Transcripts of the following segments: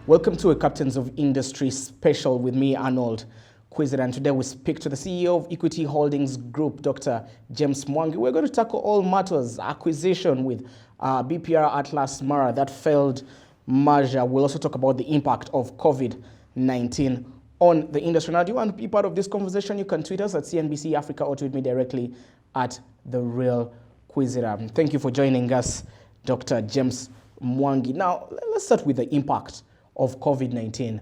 Welcome to a Captains of Industry special with me, Arnold Quizzer, and today we speak to the CEO of Equity Holdings Group, Dr. James Mwangi. We're going to tackle all matters, acquisition with BPR Atlas Mara, that failed merger. We'll also talk about the impact of COVID-19 on the industry. Now, do you want to be part of this conversation? You can tweet us at CNBC Africa or tweet me directly at The Real Quizzer. Thank you for joining us, Dr. James Mwangi. Now, let's start with the impact of COVID-19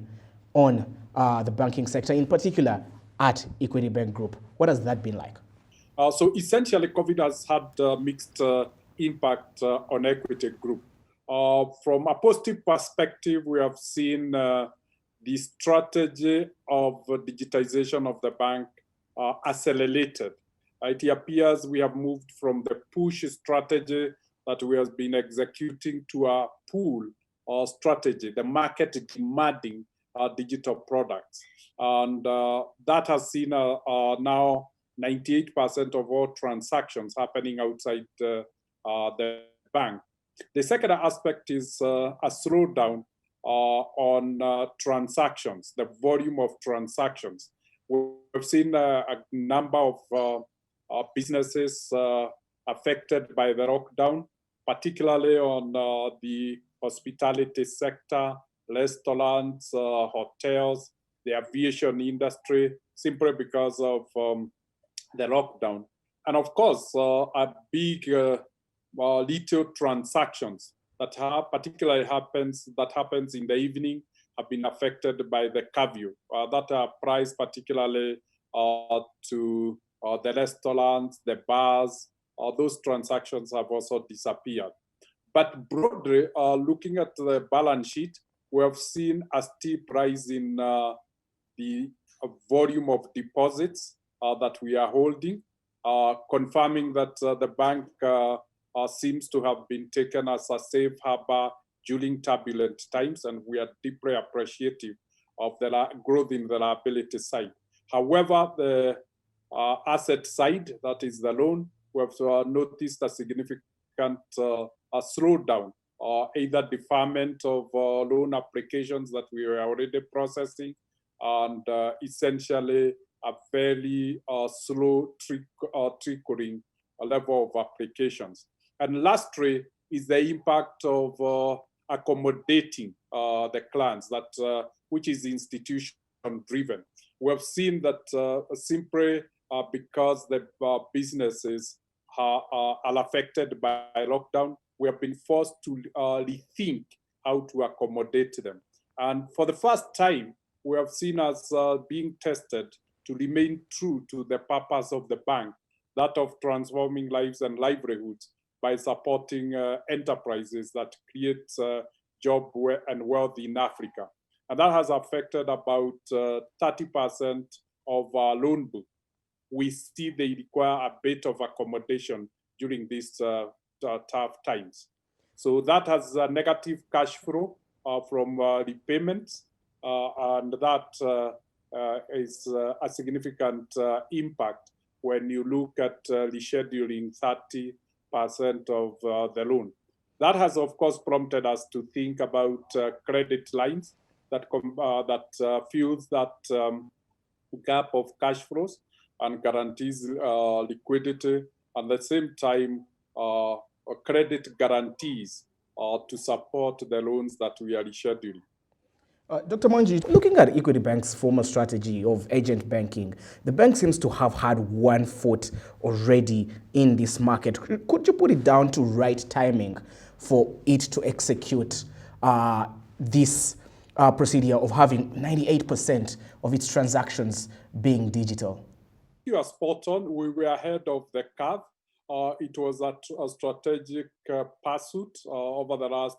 on the banking sector, in particular at Equity Bank Group. What has that been like? So essentially, COVID has had mixed impact on Equity Group. From a positive perspective, we have seen the strategy of digitization of the bank accelerated. It appears we have moved from the push strategy that we have been executing to a pull strategy, the market demanding digital products. And that has seen now 98% of all transactions happening outside the bank. The second aspect is a slowdown on transactions, the volume of transactions. We've seen a number of businesses affected by the lockdown, particularly on the hospitality sector, restaurants, hotels, the aviation industry, simply because of the lockdown. And of course, a big retail transactions that particularly happens in the evening have been affected by the curfew. That applies particularly to the restaurants, the bars. Those transactions have also disappeared. But broadly, looking at the balance sheet, we have seen a steep rise in the volume of deposits that we are holding, confirming that the bank seems to have been taken as a safe harbor during turbulent times, and we are deeply appreciative of the growth in the liability side. However, the asset side, that is the loan, we have noticed a significant a slowdown, either deferment of loan applications that we were already processing, and essentially a very slow trickling level of applications. And lastly is the impact of accommodating the clients, that which is institution driven. We have seen that simply because the businesses are affected by lockdown, we have been forced to rethink how to accommodate them. And for the first time, we have seen us being tested to remain true to the purpose of the bank, that of transforming lives and livelihoods by supporting enterprises that create job and wealth in Africa. And that has affected about 30% of our loan book. We see they require a bit of accommodation during these tough times. So that has a negative cash flow from repayments, and that is a significant impact when you look at rescheduling 30% of the loan. That has, of course, prompted us to think about credit lines that fills that gap of cash flows and guarantees liquidity, and at the same time credit guarantees to support the loans that we are rescheduling. Dr. Mwangi, looking at Equity Bank's former strategy of agent banking, the bank seems to have had one foot already in this market. Could you put it down to right timing for it to execute this procedure of having 98% of its transactions being digital? You are spot on. We were ahead of the curve. It was a strategic pursuit over the last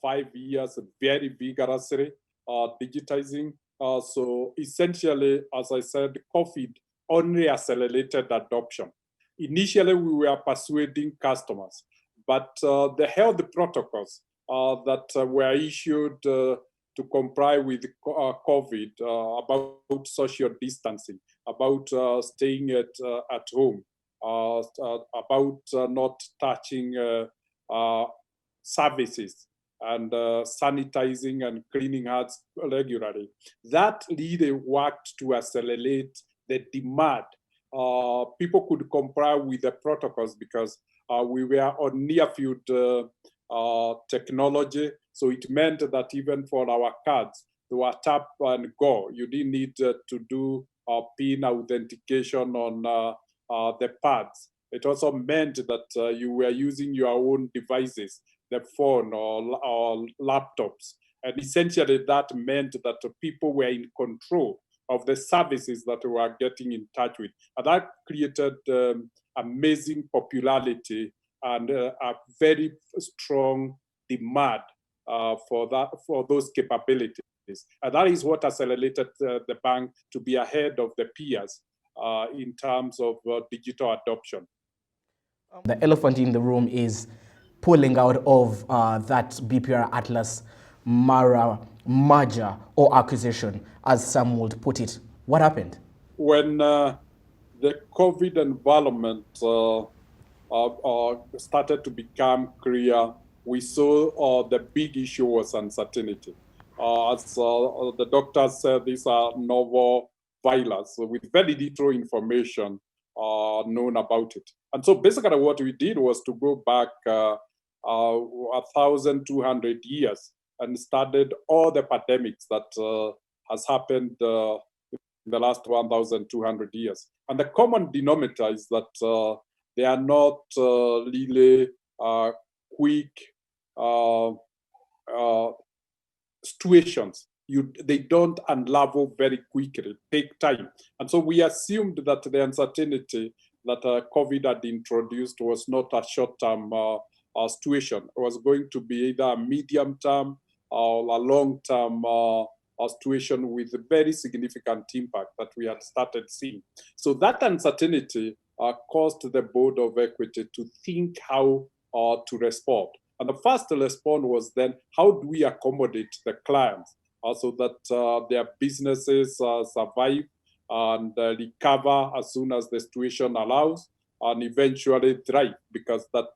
5 years, very vigorously digitizing. So essentially, as I said, COVID only accelerated adoption. Initially, we were persuading customers, but the health protocols that were issued to comply with COVID about social distancing, about staying at home, about not touching services and sanitizing and cleaning hands regularly. That really worked to accelerate the demand. People could comply with the protocols because we were on near-field technology. So it meant that even for our cards, they were tap and go. You didn't need to do PIN authentication on the pads. It also meant that you were using your own devices, the phone or laptops. And essentially that meant that people were in control of the services that we were getting in touch with. And that created amazing popularity and a very strong demand for those capabilities. And that is what accelerated the bank to be ahead of the peers in terms of digital adoption. The elephant in the room is pulling out of that BPR Atlas merger or acquisition, as some would put it. What happened? When the COVID environment started to become clear, we saw the big issue was uncertainty. As the doctors said, these are novel virus with very little information known about it. And so basically what we did was to go back 1,200 years and studied all the pandemics that has happened in the last 1,200 years. And the common denominator is that they are not really quick situations. They don't unravel very quickly, take time. And so we assumed that the uncertainty that COVID had introduced was not a short-term situation. It was going to be either a medium-term or a long-term situation with a very significant impact that we had started seeing. So that uncertainty caused the board of equity to think how to respond. And the first response was then, how do we accommodate the clients so that their businesses survive and recover as soon as the situation allows, and eventually thrive, because that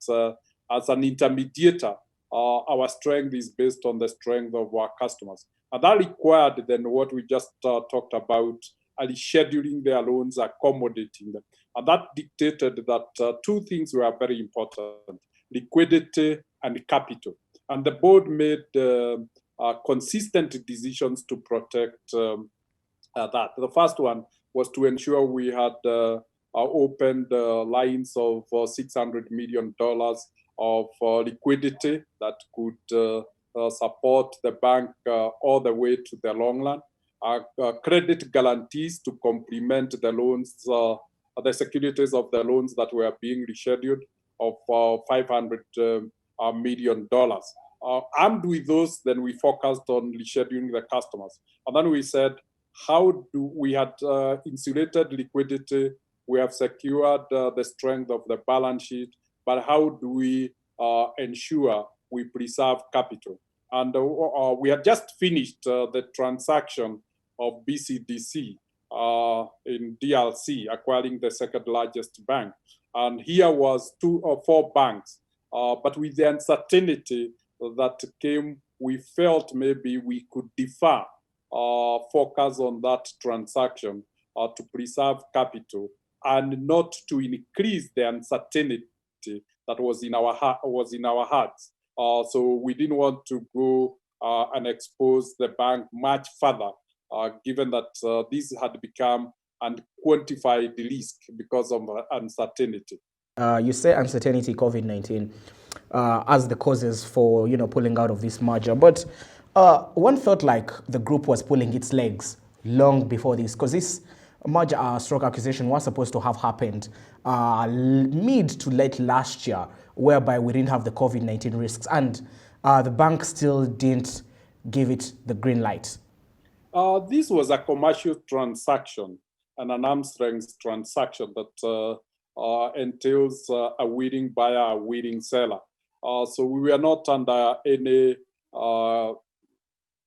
as an intermediator, our strength is based on the strength of our customers. And that required then what we just talked about, rescheduling their loans, accommodating them. And that dictated that two things were very important: liquidity and capital. And the board made consistent decisions to protect that. The first one was to ensure we had opened lines of $600 million of liquidity that could support the bank all the way to the long run. Credit guarantees to complement the loans, the securities of the loans that were being rescheduled of $500 million. Armed with those, then we focused on rescheduling the customers. And then we said, how do we had insulated liquidity, we have secured the strength of the balance sheet, but how do we ensure we preserve capital? And we had just finished the transaction of BCDC in DRC, acquiring the second largest bank. And here was 2 or 4 banks. But with the uncertainty that came, we felt maybe we could defer focus on that transaction to preserve capital and not to increase the uncertainty that was in our hearts. So we didn't want to go and expose the bank much further, given that this had become unquantified risk because of uncertainty. You say uncertainty, COVID-19, as the causes for pulling out of this merger, but one felt like the group was pulling its legs long before this, because this merger stroke acquisition was supposed to have happened mid to late last year, whereby we didn't have the COVID-19 risks, and the bank still didn't give it the green light. This was a commercial transaction and an arm's length transaction that entails a willing buyer, a willing seller. So we were not under any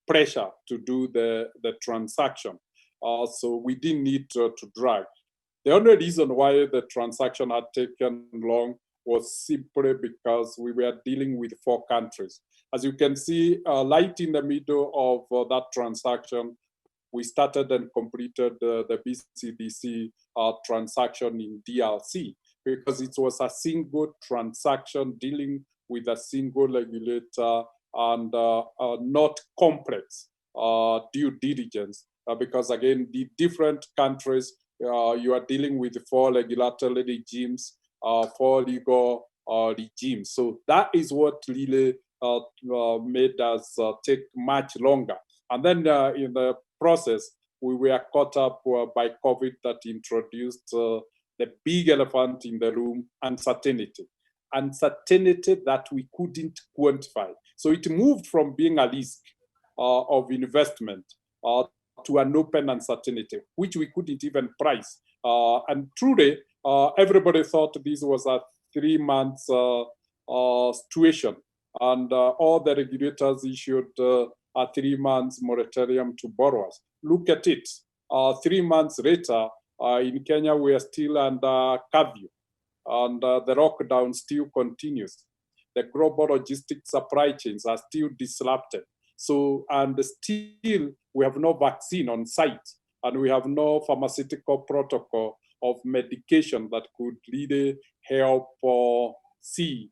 pressure to do the transaction. So we didn't need to drag. The only reason why the transaction had taken long was simply because we were dealing with 4 countries. As you can see, right in the middle of that transaction, we started and completed the BCDC transaction in DRC, because it was a single transaction dealing with a single regulator and not complex due diligence, because again, the different countries, you are dealing with 4 regulatory regimes, 4 legal regimes. So that is what really made us take much longer. And then in the process, we were caught up by COVID that introduced the big elephant in the room, uncertainty. Uncertainty that we couldn't quantify. So it moved from being a risk of investment to an open uncertainty, which we couldn't even price. And truly, everybody thought this was a 3-month situation. And all the regulators issued a 3-month moratorium to borrowers. Look at it. 3 months later, in Kenya, we are still under curfew, and the lockdown still continues. The global logistics supply chains are still disrupted. So, and still we have no vaccine on site, and we have no pharmaceutical protocol of medication that could really help see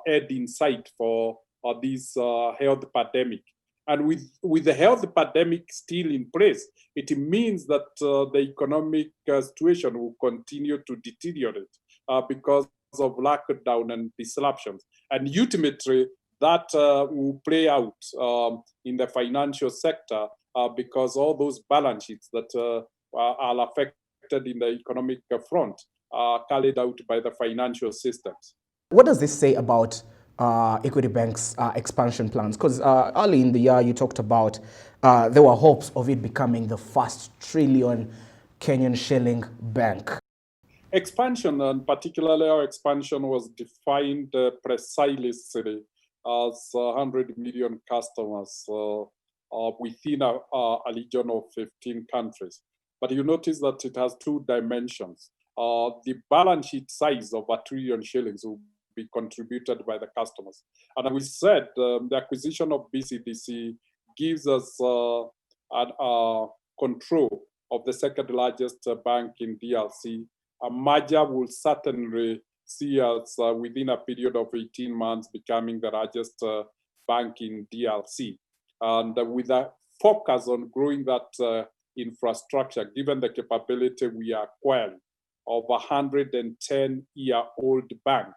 end in sight for this health pandemic. And with the health pandemic still in place, it means that the economic situation will continue to deteriorate because of lockdown and disruptions. And ultimately, that will play out in the financial sector because all those balance sheets that are affected in the economic front are carried out by the financial systems. What does this say about Equity Bank's expansion plans? Because early in the year, you talked about there were hopes of it becoming the first trillion Kenyan shilling bank. Expansion, and particularly our expansion, was defined precisely as 100 million customers within a region of 15 countries. But you notice that it has 2 dimensions. The balance sheet size of a trillion shillings will be contributed by the customers. And we said the acquisition of BCDC gives us control of the 2nd largest bank in DRC. A merger will certainly see us within a period of 18 months becoming the largest bank in DRC. And with a focus on growing that infrastructure, given the capability we are acquiring of a 110-year-old bank,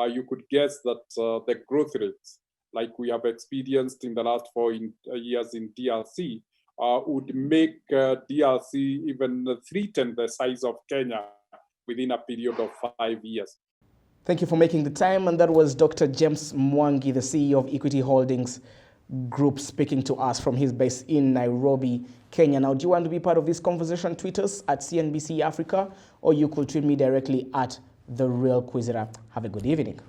you could guess that the growth rates, like we have experienced in the last 4 years in DRC, would make DRC even 3 times the size of Kenya within a period of 5 years. Thank you for making the time. And that was Dr. James Mwangi, the CEO of Equity Holdings Group, speaking to us from his base in Nairobi, Kenya. Now, do you want to be part of this conversation? Tweet us at CNBC Africa, or you could tweet me directly at The Real Quizera. Have a good evening.